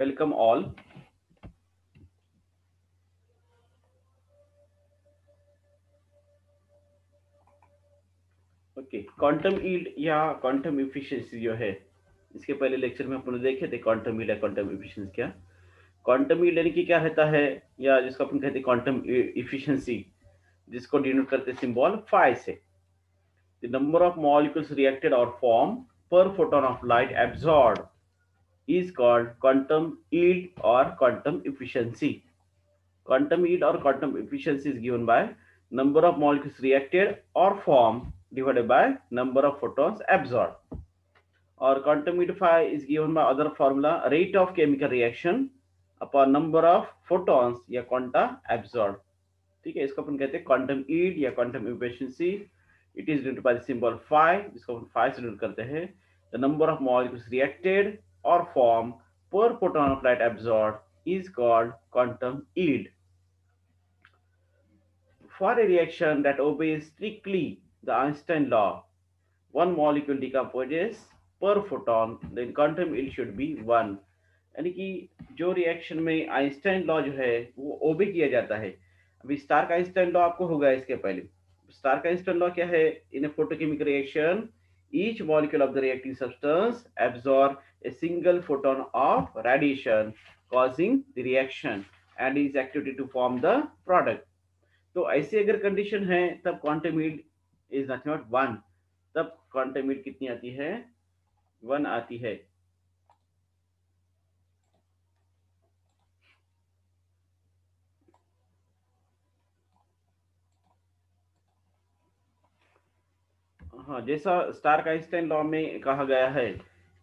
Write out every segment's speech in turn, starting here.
Welcome all. Okay, quantum yield या quantum efficiency जो है, इसके पहले लेक्चर में अपन देखे थे क्वांटम यील्ड या क्वांटम एफिशिएंसी क्या। क्वांटम यील्ड यानी कि क्या रहता है, या जिसको अपन कहते हैं क्वांटम एफिशिएंसी, जिसको डिनोट करते हैं सिंबल फाई से। The number of molecules reacted और फॉर्म पर photon of light absorb is called quantum yield or quantum efficiency. Quantum yield or quantum efficiency is given by number of molecules reacted or formed divided by number of photons absorbed. Or quantum yield phi is given by other formula rate of chemical reaction upon number of photons या quanta absorbed. ठीक है, इसको अपन कहते हैं quantum yield या quantum efficiency. It is denoted by the symbol phi, जिसको अपन phi से denote करते हैं. The number of molecules reacted और form per photon of light absorbed is called quantum yield. For a reaction that obeys strictly the Einstein law, one molecule decomposes per photon, then quantum yield should be 1. यानी कि जो reaction में Einstein law जो है वो ओबे किया जाता है. अभी स्टार का आइंस्टाइन लॉ आपको होगा इसके पहले. स्टार का आइंस्टाइन लॉ क्या है? In a photochemical reaction each molecule of the reacting substance absorb a single photon of radiation causing the reaction and is activated to form the product. तो ऐसी अगर कंडीशन है तब quantum yield is nothing but 1. तब quantum yield कितनी आती है? 1 आती है. हाँ, जैसा स्टार का आइंस्टाइन लॉ में कहा गया है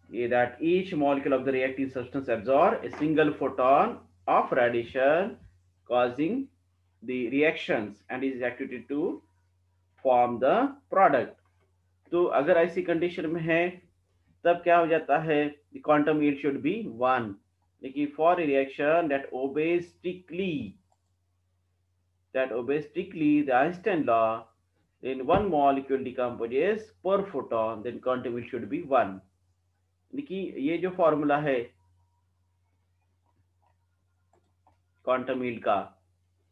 ये that each molecule of the reactive substance absorb a single photon of radiation causing the reactions and is activated to form the product. तो अगर ऐसी कंडीशन में है तब क्या हो जाता है? the quantum yield should be 1. लेकिन for a reaction that obeys strictly the Einstein law, then one molecule decomposes per photon, then quantum yield should be 1. देखिए ये जो फॉर्मूला है क्वांटम यील्ड का,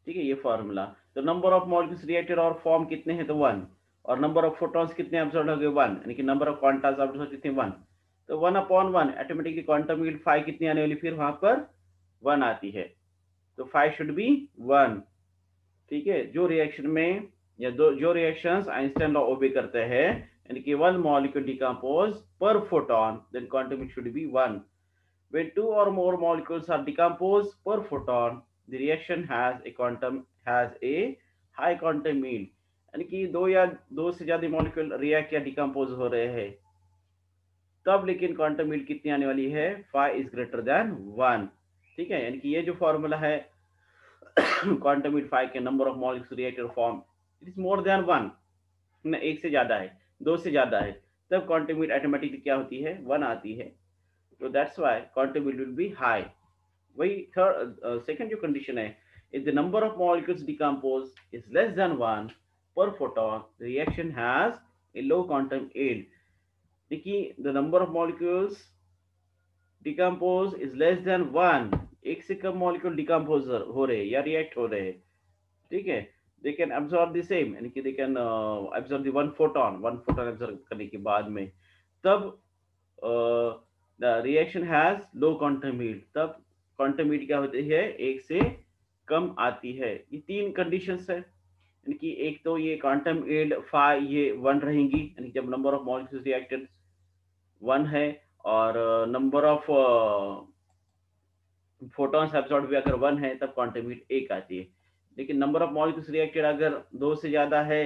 ठीक है, ये फॉर्मूला. तो नंबर ऑफ मॉलिक्यूल्स रिएक्टेड और फॉर्म कितने हैं? तो 1. और नंबर ऑफ फोटॉन्स कितने एब्जॉर्ब हो गए? 1. यानी कि नंबर ऑफ क्वांटास एब्जॉर्ब कितने? 1. तो 1/1 ऑटोमेटिकली क्वांटम यील्ड 5 कितनी आने वाली? फिर वहां पर 1 आती है. तो 5 शुड बी 1. ठीक है, जो रिएक्शन में या जो रिएक्शंस आइंस्टाइन लॉ ओबे करते हैं, यानी कि one molecule decompose per photon, then quantum yield should be 1. When two or more molecules are decomposed per photon, the reaction has a high quantum yield. यानी कि दो से ज्यादा मॉलिक्यूल रिएक्ट या डिकम्पोज हो रहे हैं तब लेकिन क्वांटम यील्ड कितनी आने वाली है? phi is greater than 1. ठीक है, यानी कि ये जो फॉर्मूला है क्वांटम यील्ड phi के नंबर ऑफ मॉलिक्यूल्स रिएक्ट और form it is more than 1, ना एक से ज्यादा है, 2 से ज्यादा है, तब क्वांटम यील्ड ऑटोमेटिकली क्या होती है? 1 आती है. So that's why quantum yield will be high. वही second जो condition है, if the number of molecules decompose is less than 1 per photon, the reaction has a low quantum yield. देखिए the number of molecules decompose is less than 1, एक से कम molecule decompose हो रहे या react हो रहे, ठीक है, they can absorb the same, यानी कि they can absorb the one photon absorb करने के बाद में तब the reaction has low quantum yield. तब quantum yield क्या होती है? 1 से कम आती है. ये 3 कंडीशंस है, यानी कि एक तो ये quantum yield phi ये 1 रहेंगी, यानी जब नंबर ऑफ मॉलिक्यूल्स रिएक्टेड 1 है और नंबर ऑफ फोटॉन्स एब्सॉर्ब भी अगर 1 है तब क्वांटम यील्ड 1 आती है. लेकिन नंबर ऑफ मॉलिक्यूल्स रिएक्टेड अगर 2 से ज्यादा है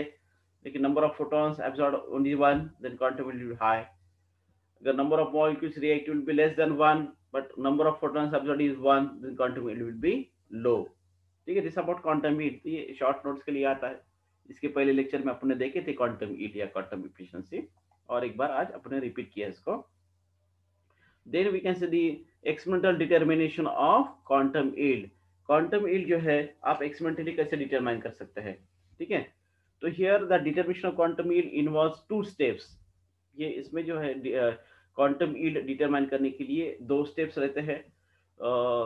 लेकिन number of photons absorb only 1, then quantum yield will be high. The number of molecules react will be less than 1, but number of photons absorbed is 1, then quantum yield will be low. ठीक है, this about quantum yield. तो ये short notes के लिए आता है. इसके पहले लेक्चर में अपने देखे थे क्वांटम यील्ड या क्वांटम एफिशिएंसी, और एक बार आज अपने रिपीट किया इसको. Then we can see the experimental determination of quantum yield. Quantum yield जो है आप एक्सपेरिमेंटली कैसे डिटरमाइन कर सकते हैं? ठीक है, तो here the determination of quantum yield involves 2 steps. ये इसमें जो है क्वांटम यील्ड डिटरमाइन करने के लिए 2 स्टेप्स रहते हैं.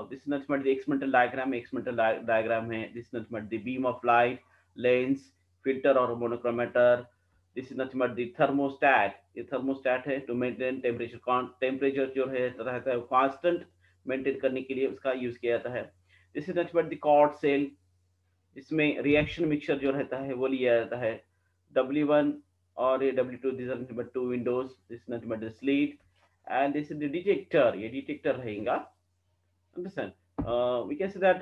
this is nothing but the experimental diagram. Experimental diagram है. This is nothing but the beam of light, lens, filter और monochromator. This is nothing but the thermostat. ये thermostat है to maintain temperature. Temperature जो है रहता है constant maintain करने के लिए उसका use किया जाता है. This is nothing but the cord cell. इसमें रिएक्शन मिक्सचर जो रहता है वो लिया जाता है. W1 और ये W2, these are nothing but two windows. This is nothing but the slit and this is the detector. ये detector रहेगा. Understand? We can say that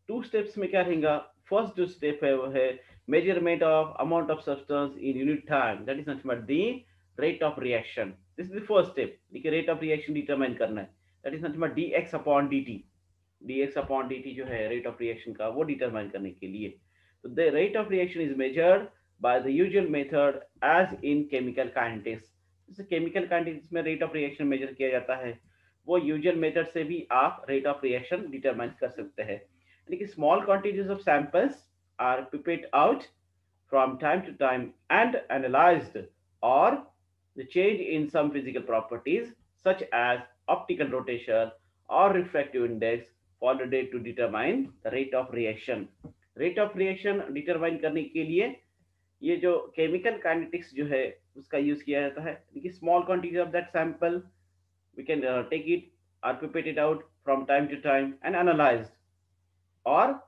two steps में क्या रहेगा. First जो step है वो है measurement of amount of substance in unit time. That is nothing but the rate of reaction. This is the first step. देखिए rate of reaction determine करना है. That is nothing but dx upon dt. dx upon dt जो है rate of reaction का वो determine करने के लिए. So the rate of reaction is measured by the usual method as in chemical kinetics. जैसे chemical kinetics में rate of reaction measure किया जाता है, वो यूजुअल मेथड से भी आप रेट ऑफ रिएक्शन डिटरमाइन कर सकते हैं. यानी कि small quantities of samples are pipette out from time to time and analysed और the change in some physical properties such as optical rotation और refractive index forwarded to determine the rate of reaction. Rate of reaction determine करने के लिए ये जो chemical kinetics जो है उसका यूज किया जाता है. Small quantity of that sample we can take it or pipette it out from time to time and analyze, or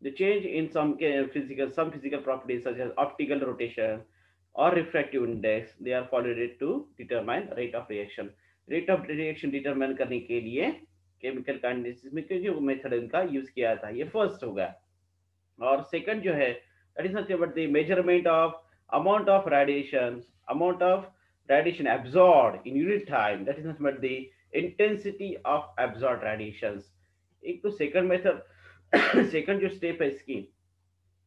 the change in some physical properties such as optical rotation or refractive index, they are followed to determine rate of reaction. Rate of reaction determine करने के लिए chemical kinetics में जो method इनका use किया जाता है, ये फर्स्ट होगा. और सेकंड जो है that is nothing but the measurement of amount of radiation absorbed in unit time. That is nothing but the intensity of absorbed radiations. एक तो second method second जो step है इसकी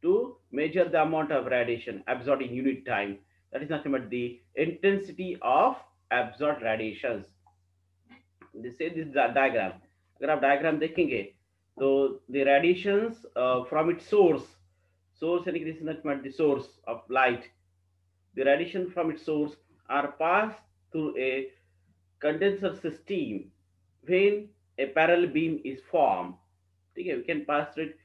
to measure the amount of radiation absorbed in unit time. That is nothing but the intensity of absorbed radiations. This is the diagram. अगर आप diagram देखेंगे तो the radiations from its source यानी कि this is nothing but the source of light. The radiation from its source are passed through a condenser system when a parallel beam is formed. Okay, we can pass through it,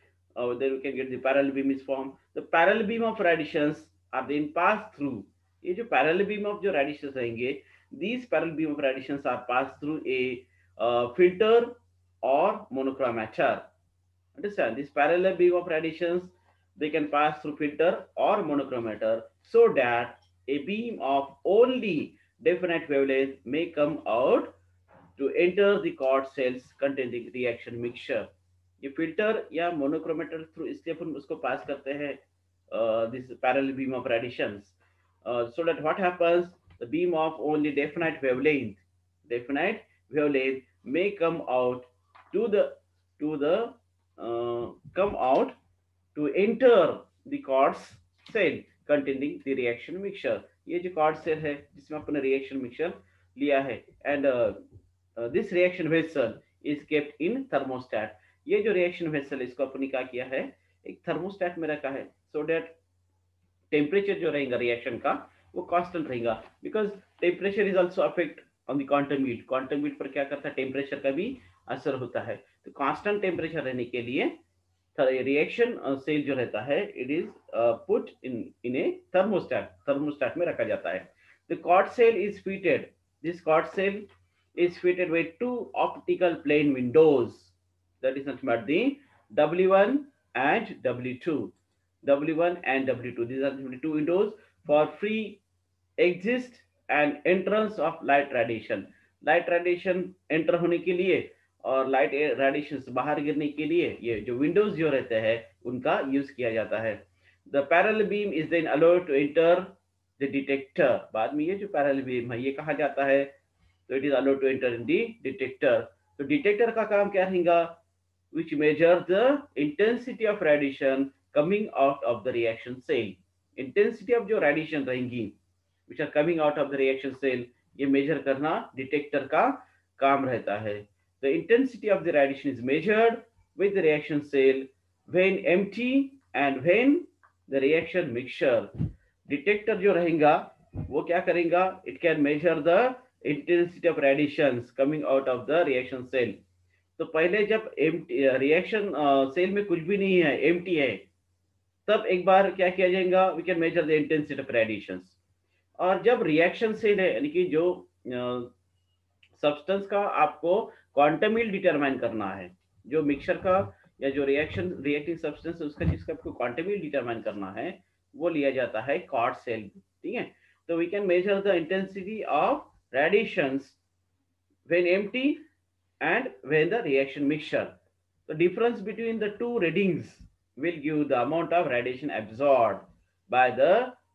then we can get the parallel beam is formed. The parallel beam of radiations are then passed through. ये जो parallel beam of जो radiations रहेंगे, these parallel beam of radiations are passed through a filter or monochromator. Understand? This parallel beam of radiations, they can pass through filter or monochromator so that a beam of only definite wavelength may come out to enter the cord cells containing reaction mixture. ये filter या monochromator through इसलिए अपन उसको pass करते हैं this parallel beam of radiations, so that what happens, the beam of only definite wavelength may come out to enter the cord cell containing the reaction mixture. ये जो cord cell है जिसमें अपने reaction mixture लिया है, and this reaction vessel is kept in thermostat. ये जो reaction vessel इसको अपने क्या किया है, एक thermostat में रखा है, so that temperature जो रहेगा reaction का वो constant रहेगा, because temperature is also affect on the quantum yield. quantum yield पर क्या करता है, temperature का भी असर होता है. तो constant temperature रहने के लिए रिएक्शन सेल जो रहता है, it is put in a thermostat में रखा जाता है. The quartz cell is fitted, this quartz cell is fitted with two optical plane windows, that is nothing but the W1 and W2. W1 and W2, these are the two windows for free exit and entrance of light radiation. Light radiation enter होने के लिए और light radiation बाहर गिरने के लिए ये जो विंडोज जो रहते हैं उनका यूज किया जाता है. The parallel beam is then allowed to enter the detector. बाद में ये जो पैरेलल बीम है ये कहा जाता है, तो it is allowed to enter in the detector. तो डिटेक्टर का काम क्या रहेगा, which measures the intensity of radiation coming out of the reaction cell. Intensity of जो radiation रहेंगी which are coming out of the reaction cell, ये measure करना detector का काम रहता है. The intensity of the radiation is measured with the reaction cell when empty and when the reaction mixture. Detector जो रहेगा वो क्या करेगा, it can measure the intensity of radiations coming out of the reaction cell. तो पहले जब reaction cell में कुछ भी नहीं है, एम्प्टी है, तब एक बार क्या किया जाएगा, we can measure the intensity of radiations. और जब रिएक्शन सेल है, यानी कि जो सब्सटेंस का आपको क्वांटम यील्ड डिटरमाइन करना है, जो मिक्सचर का या जो रिएक्टिंग सब्सटेंस है उसका, जिसका आपको क्वांटम यील्ड डिटरमाइन करना है, वो लिया जाता है क्वार्ट्ज सेल। ठीक है, तो we can measure the intensity of radiations when empty and when the reaction mixture. The difference between the two readings will give the amount of radiation absorbed by the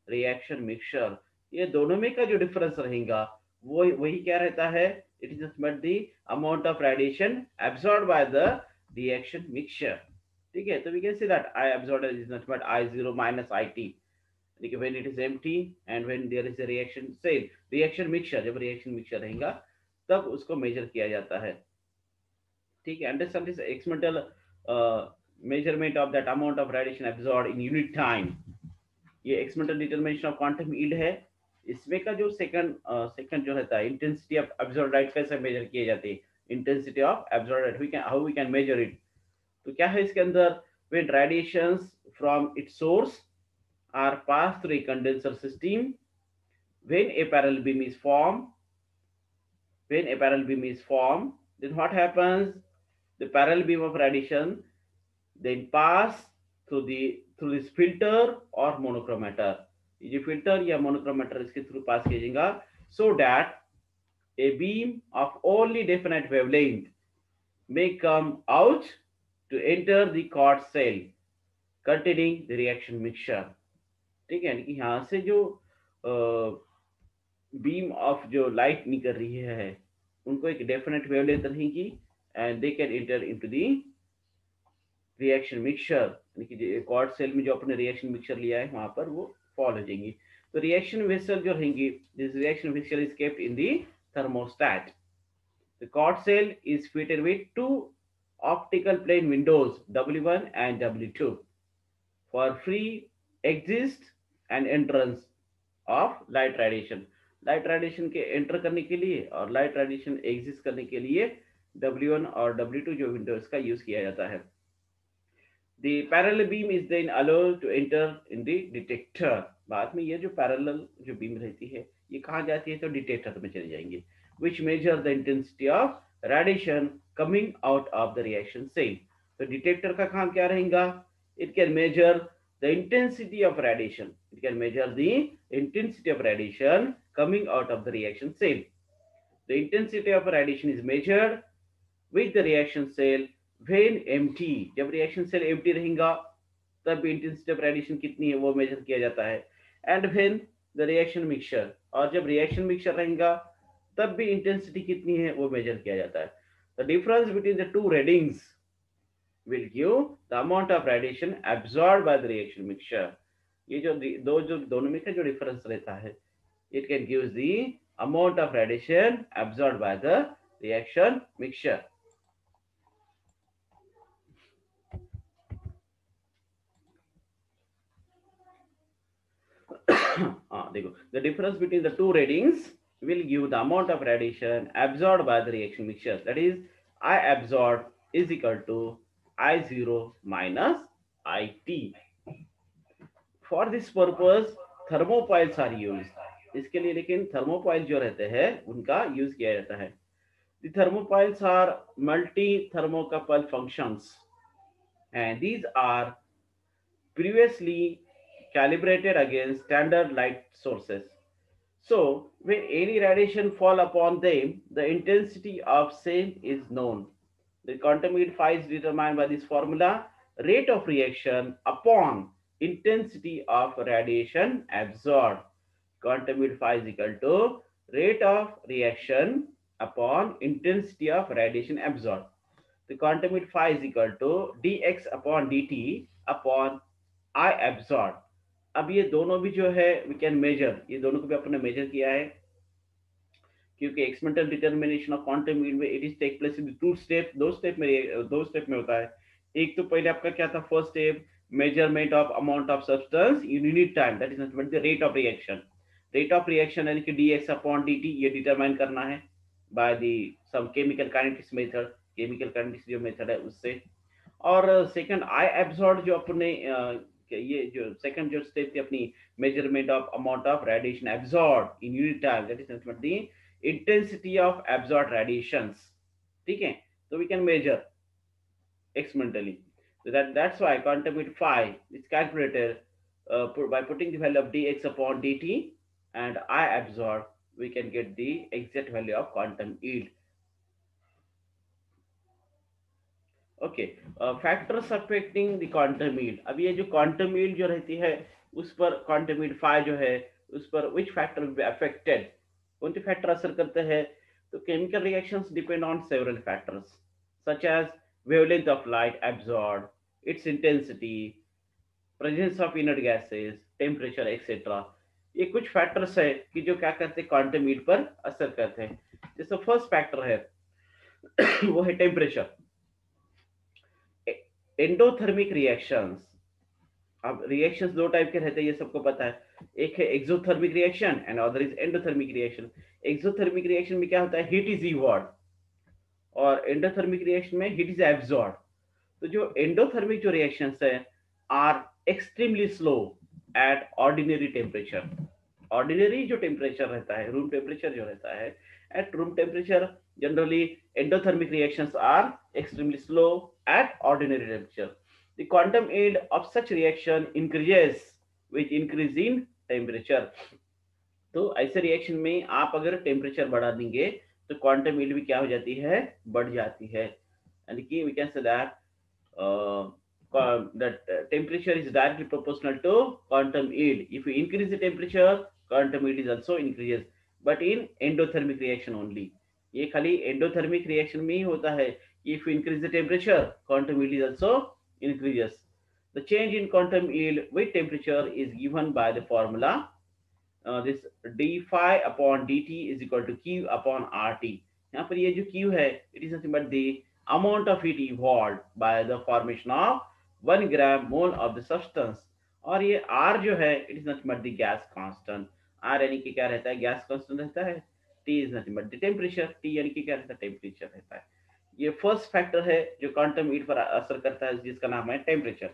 reaction mixture. ये दोनों में का जो difference रहेगा वो वही क्या रहता है, it is not the amount of radiation absorbed by the reaction mixture. ठीक है, तो we can see that I absorbed is not I zero minus I T, when it is empty and when there is a reaction say reaction mixture, जब reaction mixture रहेगा तब उसको major किया जाता है। ठीक है, understand this experimental measurement of that amount of radiation absorbed in unit time. ये experimental determination of quantum yield है। इसमें का जो सेकंड जो रहता है, इंटेंसिटी ऑफ एब्सॉर्ब्ड लाइट कैसे मेजर किए जाते हैं, intensity of absorbed light, we can how we can measure it. तो क्या है इसके अंदर, when radiations from its source are passed through a condenser system, when a parallel beam is formed, then what happens, the parallel beam of radiation then pass through this filter or monochromator। ये जो filter या monochromator इसके through pass किया जाएगा, so that a beam of only definite wavelength may come out to enter the quartz cell containing the reaction mixture। ठीक है, कि यहाँ से जो बीम ऑफ जो लाइट निकल रही है उनको एक डेफिनेट वेवलेंथ रहेगी and they can enter into the reaction mixture, यानी कि क्वार्ट्ज सेल में जो अपने रिएक्शन मिक्सचर लिया है वहां पर वो फॉल हो जाएंगी। तो रिएक्शन वेसल जो रहेंगी, this reaction vessel is kept in the thermostat. The quartz cell is fitted with two optical plane windows W1 and W2 for free exist and entrance of light radiation। Light radiation के enter करने के लिए और light radiation exist करने के लिए W1 और W2 जो विंडोज का यूज किया जाता है। The parallel beam is then allowed to enter in the detector। बाद में ये जो पैरेलल जो बीम रहती है ये कहाँ जाती है, तो डिटेक्टर में चले जाएंगे, which measure the intensity of radiation coming out of the reaction cell। तो डिटेक्टर का काम क्या रहेगा, it can measure the intensity of radiation, it can measure the intensity of radiation coming out of the reaction cell। The intensity of radiation is measured with the reaction cell when empty। जब reaction cell empty रहेगा तब intensity of radiation कितनी है वो major किया जाता है, and when the reaction mixture, और जब reaction mixture रहेगा तब भी intensity कितनी है वो मेजर किया जाता है। The difference between the two readings will give the amount of radiation absorbed by the reaction mixture। ये जो दोनों में का जो डिफरेंस रहता है, it can give the amount of radiation absorbed by the reaction mixture। देखो, the difference between the two readings will give the amount of radiation absorbed by the reaction mixture, that is I absorbed is equal to I0 minus IT। For this purpose thermopiles are used। इसके लिए लेकिन thermopile जो रहते हैं उनका use किया जाता है। The thermopiles are multi-thermocouple functions and these are previously calibrated against standard light sources। So when any radiation fall upon them, the intensity of same is known। The quantum yield phi is determined by this formula, rate of reaction upon intensity of radiation absorbed। Quantum yield phi is equal to rate of reaction upon intensity of radiation absorbed। The quantum yield phi is equal to dx upon dt upon I absorbed। अब ये दोनों भी जो है we can major, ये दोनों को भी अपने मेजर किया है, क्योंकि experimental determination of quantum yield में it is take place in two step, दो स्टेप में होता है। एक तो पहले आपका क्या था, first step measurement of amount of substance in unit time, that is nothing but the rate of reaction. Rate of reaction यानी कि dx अपॉन dt ये डिटरमाइन करना है by the some chemical kinetics method. Chemical kinetics जो method है उससे। और second आई absorb जो अपने ये जो सेकंड जो स्टेप थी अपनी measurement of amount of radiation absorb in unit time, that is the intensity of absorb radiations, ठीक है। तो we can measure experimentally. So that's why quantum heat phi is calculated by putting the value of dx upon dt and I absorb, we can get the exact value of quantum yield. Okay, factors affecting the quantum yield. अब ये जो quantum yield जो रहती है उस पर quantum yield phi जो है उस पर which factor will be affected, कौन से फैक्टर असर करते हैं? तो chemical reactions depend on several factors such as wavelength of light absorb, its intensity, presence of inert gases, temperature etcetera. ये कुछ फैक्टर्स है कि जो क्या करते हैं क्वांटम यील्ड पर असर करते हैं। जैसे फर्स्ट फैक्टर है वो है टेम्परेचर। एंडोथर्मिक रिएक्शंस, अब रिएक्शंस दो टाइप के रहते हैं ये सबको पता है, एक है exothermic reaction and other is endothermic reaction. Exothermic reaction में क्या होता है, हीट इज इवॉर्ड, और एंडोथर्मिक रिएक्शन में हीट इज एब्जॉर्ब। तो जो एंडोथर्मिक जो रिएक्शंस है are extremely slow at ordinary temperature. Ordinary जो टेम्परेचर रहता है, रूम टेम्परेचर जो रहता है, at room temperature generally endothermic reactions are extremely slow at ordinary temperature. The quantum yield of such reaction increases with increase in temperature. तो ऐसे reaction में आप अगर टेम्परेचर बढ़ा देंगे तो क्वांटम यील्ड भी क्या हो जाती है, बढ़ जाती है। यानी कि we can say that that temperature is directly proportional to quantum yield. If you increase the temperature, quantum yield is also increases, but in endothermic reaction only. ये खाली एंडोथर्मिक रिएक्शन में ही होता है। If you increase the temperature quantum yield is also increases. The change in quantum yield with temperature is given by the formula this d phi upon dt is equal to q upon rt। यहाँ पर ये जो q है it is nothing but the amount of heat evolved by the formation of 1 gram mole of the substance, और ये r जो है it is nothing but the gas constant। r यानी कि क्या रहता है, गैस कांस्टेंट रहता है। t is nothing but the temperature, t यानी कि क्या रहता है, टेम्परेचर रहता है। ये फर्स्ट फैक्टर है जो क्वांटम हीट पर असर करता है जिसका नाम है टेम्परेचर,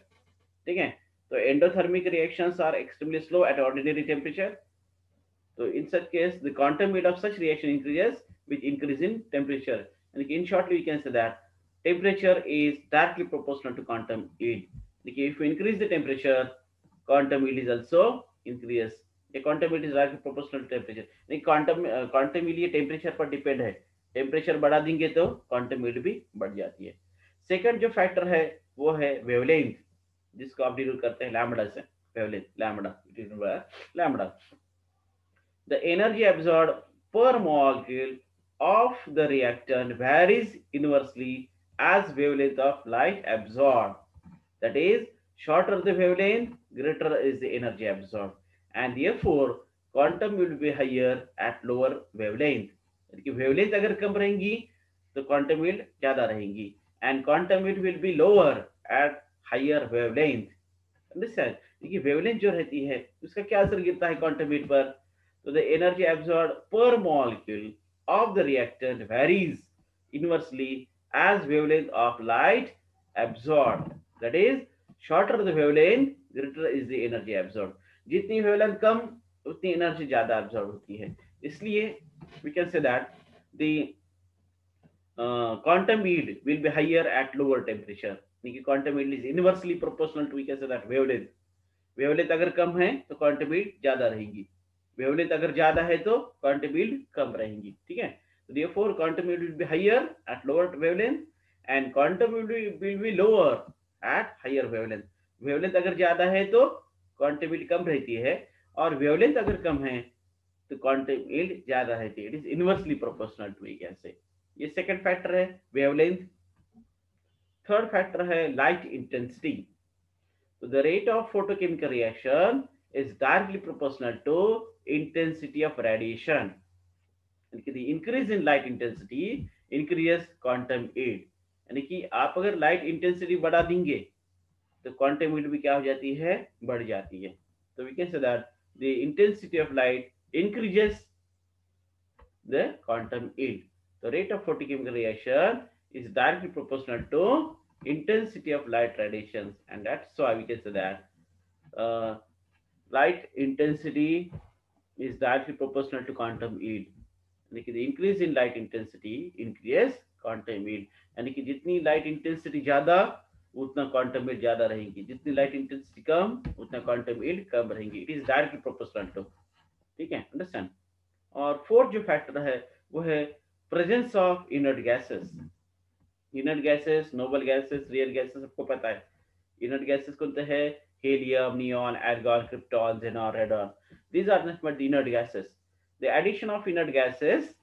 ठीक है। तो endothermic reactions are extremely slow at ordinary temperature. So in such case, the quantum heat of such reaction increases with increase in temperature. And in shortly, we can say that temperature is directly proportional to quantum heat. If you increase the temperature, quantum heat is also increases. A quantum heat is directly proportional to temperature. quantum heat ये temperature पर depend है। temperature बढ़ा देंगे तो quantum heat भी बढ़ जाती है। Second जो factor है वो है wavelength, जिसको आप डिनोट करते हैं लैम्बडा से। wavelength lambda. The energy absorbed per molecule of the reactant varies inversely as wavelength of light absorbed. That is, shorter the wavelength, greater is the energy absorbed, and therefore quantum will be higher at lower wavelength. यानी wavelength अगर कम रहेंगी तो quantum yield ज्यादा रहेंगी, and quantum yield will be lower at higher wavelength. Understand? देखिए wavelength जो रहती है उसका क्या असर गिरता है quantum yield पर? So the energy absorbed per molecule of the reactant varies inversely as wavelength of light absorbed. That is, shorter the wavelength, greater is the energy absorbed. जितनी wavelength कम उतनी energy ज़्यादा absorb होती है। इसलिए we can say that the quantum yield will be higher at lower temperature. यानी quantum yield is inversely proportional to, we can say that, wavelength. wavelength अगर कम है तो quantum yield ज़्यादा रहेगी, वेवलेंथ अगर ज्यादा है तो क्वांटम यील्ड कम रहेंगी, ठीक है। तो therefore quantum yield will be higher at lower wavelength and quantum yield will be lower at higher wavelength। Wavelength अगर ज्यादा है तो क्वांटम यील्ड कम रहती है, और वेवलेंथ अगर कम है तो क्वांटम यील्ड ज्यादा रहती है। It is inversely proportional to, कैसे। ये सेकंड फैक्टर है वेवलेंथ। थर्ड फैक्टर है लाइट इंटेंसिटी। तो the rate of photochemical reaction is directly proportional to intensity of radiation. The increase in light intensity increases quantum yield। यानी कि आप अगर light intensity बढ़ा देंगे तो क्वांटम यील्ड भी क्या हो जाती है, बढ़ जाती है। तो we can say that the intensity of light increases the quantum yield. The rate of photochemical reaction is directly proportional to intensity of light radiations, and that's why we can say that light intensity is directly proportional to quantum yield. यानी कि increase in light intensity increase quantum yield, यानी कि जितनी light intensity ज्यादा उतना quantum yield ज्यादा रहेगी, जितनी लाइट इंटेंसिटी कम उतना क्वांटम यील्ड कम रहेगी। It is directly proportional to. ठीक है, अंडरस्टैंड। और फोर्थ जो फैक्टर है वो है presence of inert gases. Inert gases, noble gases, real gases सबको पता है। इनर्ट गैसेस कौन से है? helium, neon, argon, krypton, xenon, radon. These are nothing but the inert gases. The addition of inert gases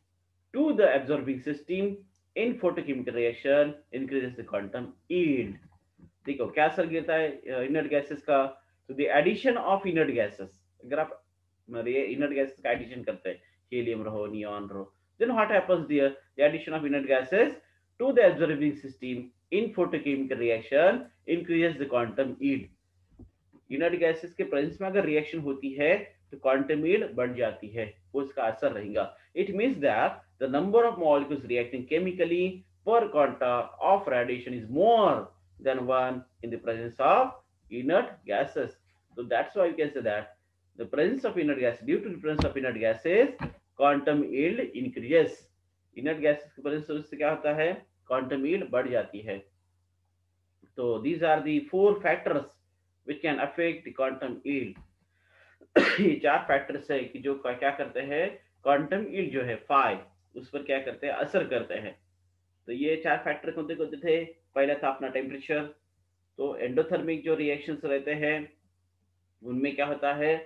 to the absorbing system in photochemical reaction increases the quantum yield. देखो क्या असर गिरता है inert gases का? तो the addition of inert gases, अगर आप inert gases का एडिशन करते हैं, हीलियम रहो, नियॉन रहो, then what happens there? The addition of inert gases to the absorbing system in photochemical reaction increases the quantum yield. Inert gases के presence में अगर रिएक्शन होती है तो क्वांटम यील्ड बढ़ जाती है, वो इसका असर रहेगा। It means that the number of molecules reacting chemically per quanta of radiation is more than one in the presence of inert gases. So that's why you can say that the presence of inert gas, due to the presence of inert gases, quantum yield increases. inert gases की presence से क्या होता है? quantum yield बढ़ जाती है। तो these are the four factors which can affect the quantum yield. ये चार फैक्टर्स है कि जो क्या करते हैं क्वांटम यील्ड जो है फाई उस पर क्या करते हैं, असर करते हैं। तो ये चार फैक्टर कौन से थे? पहला था अपना टेम्परेचर। तो एंडोथर्मिक जो रिएक्शंस रहते हैं उनमें क्या होता है,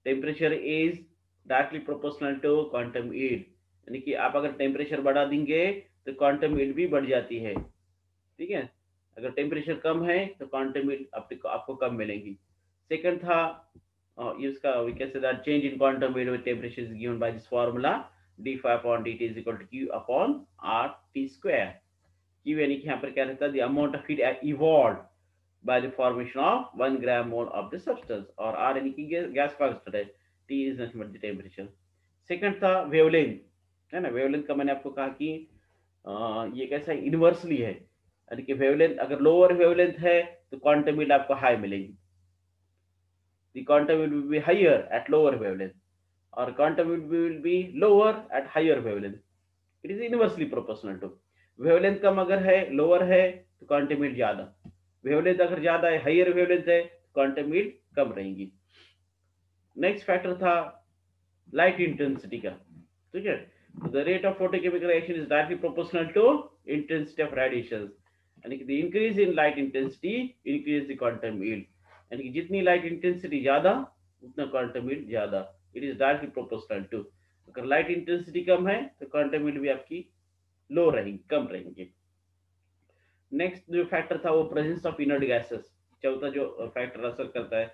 temperature is directly proportional to quantum yield, यानी कि आप अगर टेम्परेचर बढ़ा देंगे तो क्वांटम यील्ड भी बढ़ जाती है। ठीक है, अगर टेम्परेचर कम है तो क्वांटम यील्ड आपको कम मिलेगी। सेकंड था इसका we can say that change in quantum yield with temperature is given by this formula d phi upon dt is equal to q upon r t square. q यानी कि यहाँ पर क्या रहता है, the amount of heat evolved by the formation of 1 gram mole of the substance, और r यानी कि गैस कांस्टेंट है, t is nothing but the temperature. Second था वेवलेंथ, है ना। वेवलेंथ का मैंने आपको कहा कि ये कैसा है, इनवर्सली है, यानी कि वेवलेंथ अगर लोअर वेवलेंथ है तो क्वांटम यील्ड आपको हाई मिलेगी। The quantum will be higher at lower wavelength, or quantum will be lower at higher wavelength. It is inversely proportional to wavelength कम अगर है, lower है तो quantum yield ज्यादा, wavelength अगर ज्यादा है, higher wavelength है तो quantum yield कम रहेगी। नेक्स्ट फैक्टर था लाइट इंटेंसिटी का। ठीक है, the rate of photochemical reaction is directly proportional to intensity of radiations, यानी कि the increase in light intensity increase the quantum yield, यानी कि जितनी लाइट इंटेंसिटी ज्यादा उतना क्वांटम यील्ड ज्यादा। It is directly proportional to, अगर लाइट इंटेंसिटी कम है तो क्वांटम यील्ड भी आपकी लो रहेगी, कम रहेंगे। नेक्स्ट जो फैक्टर था वो प्रेजेंस ऑफ इनर्ट गैसेस। चौथा जो फैक्टर असर करता है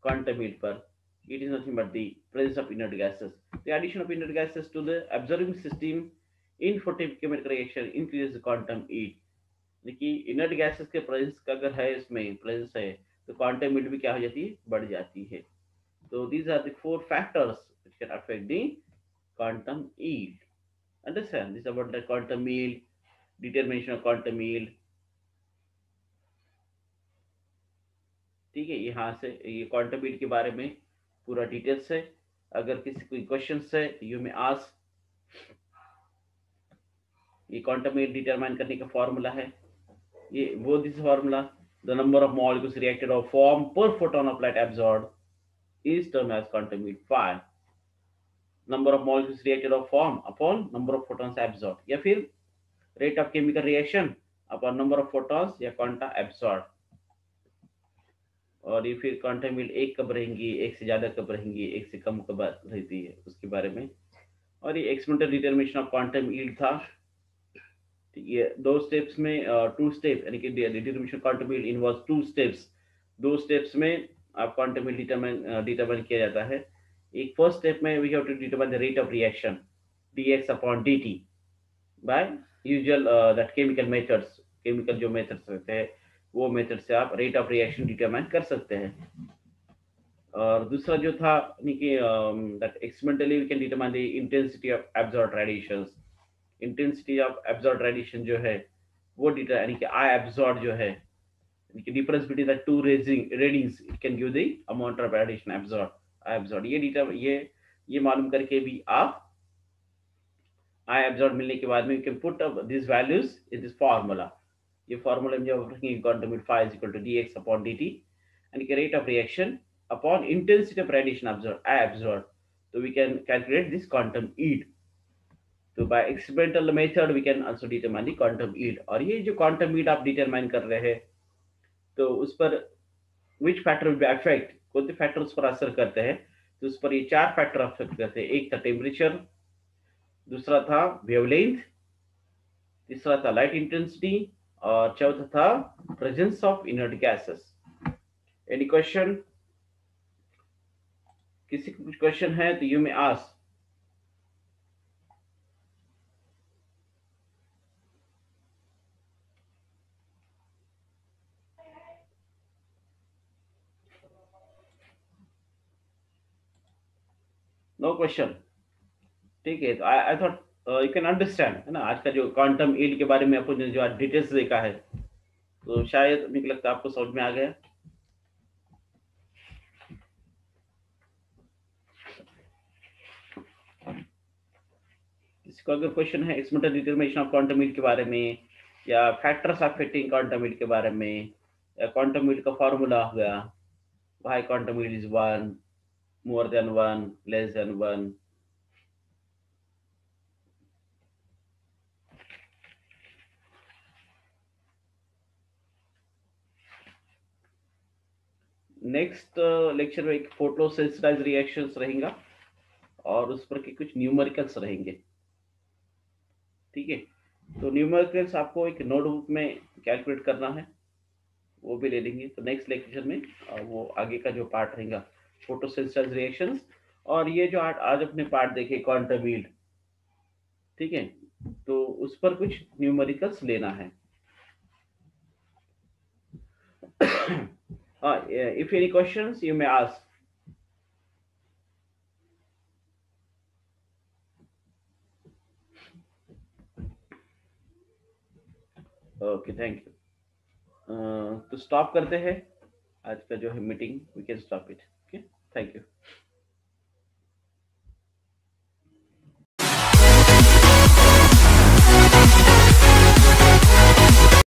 क्वांटम यील्ड पर, it is nothing but the presence of inert gases. The addition of inert gases to the observing system in photochemical reaction increases the quantum yield. देखिए inert gases के presence का अगर है, इसमें प्रेजेंस है तो quantum yield भी क्या हो जाती है, बढ़ जाती है। तो these are the four factors which can affect the quantum yield. Understand this about the quantum yield, determination of quantum yield. ठीक है, यहाँ से ये क्वांटम यील्ड के बारे में पूरा डिटेल्स है। अगर किसी कोई क्वेश्चंस है यू में आस्क। ये क्वांटम यील्ड डिटरमाइन करने का फॉर्मूला है, ये वो this formula, the number of molecules reacted or formed per photon of light absorbed is termed as quantum yield phi. Number of molecules reacted or formed upon number of photons absorbed, या फिर rate of chemical reaction upon number of photons या quanta absorbed। और ये फिर quantum yield एक कब रहेंगी, एक से ज्यादा कब रहेंगी, एक से कम कब रहती है, उसके बारे में। और ये experimental determination of quantum yield था। ये दो स्टेप्स में, टू स्टेप, यानी कि determination quantum yield involves two steps. दो स्टेप्स में आप क्वांटम यील्ड डिटरमाइन किया जाता है। एक फर्स्ट स्टेप में we have to determine the rate of reaction dx upon dt by usual that chemical methods. Chemical जो मेथड्स रहते हैं वो मेथड से आप रेट ऑफ रिएक्शन डिटरमाइन कर सकते हैं। और दूसरा जो था कि that experimentally we can determine the intensity of absorbed radiations. Intensity of absorbed radiation जो है वो डेटा यानी कि आई एब्जॉर्ब जो है, यानी कि difference between the two readings it can give the amount of radiation absorb, I absorb. ये डेटा ये मालूम करके भी आप आई एब्जॉर्ब मिलने के बाद में you can put up this values in this formula. ये फार्मूला में जब रखेंगे quantum heat phi is equal to dx upon dt and the rate of reaction upon intensity of radiation absorbed, I absorbed. So we can calculate this quantum heat. तो by experimental method we can also determine the quantum heat। और ये जो quantum heat आप determine कर रहे हैं तो उस पर which factor will be affect, कौन से फैक्टर उस पर असर करते हैं, तो उस पर ये चार फैक्टर अफेक्ट करते हैं। एक था टेम्परेचर, दूसरा था वेवलेंथ, तीसरा था लाइट इंटेंसिटी, और चौथा था presence of inert gases. Any question? किसी को कुछ क्वेश्चन है तो you may ask. No question? ठीक है, तो I thought you can understand, है ना। आज का जो क्वांटम ईल्ड के बारे में अपन ने जो आज डिटेल्स देखा है तो शायद मुझे लगता है आपको समझ में आ गया। किसी को अगर क्वेश्चन है experimental determination of quantum yield के बारे में, या फैक्टर्स अफेक्टिंग क्वांटम ईल्ड के बारे में, या क्वांटम ईल्ड का फॉर्मूला हो गया, why quantum yield is 1, more than 1, less than 1। Next lecture में एक फोटो सेंसिटाइज रिएक्शंस रहेगा और उस पर के कुछ न्यूमेरिकल्स रहेंगे। ठीक है, तो न्यूमेरिकल्स आपको एक नोटबुक में कैलकुलेट करना है, वो भी ले लेंगे। तो नेक्स्ट लेक्चर में वो आगे का जो पार्ट रहेगा फोटो सेंसिटाइज रिएक्शंस, और ये जो आज अपने पार्ट देखे क्वांटम ईल्ड, ठीक है, तो उस पर कुछ न्यूमेरिकल्स लेना है। If any questions you may ask. Okay, thank you. तो स्टॉप करते हैं आज का जो है meeting, we can stop it. Okay, thank you.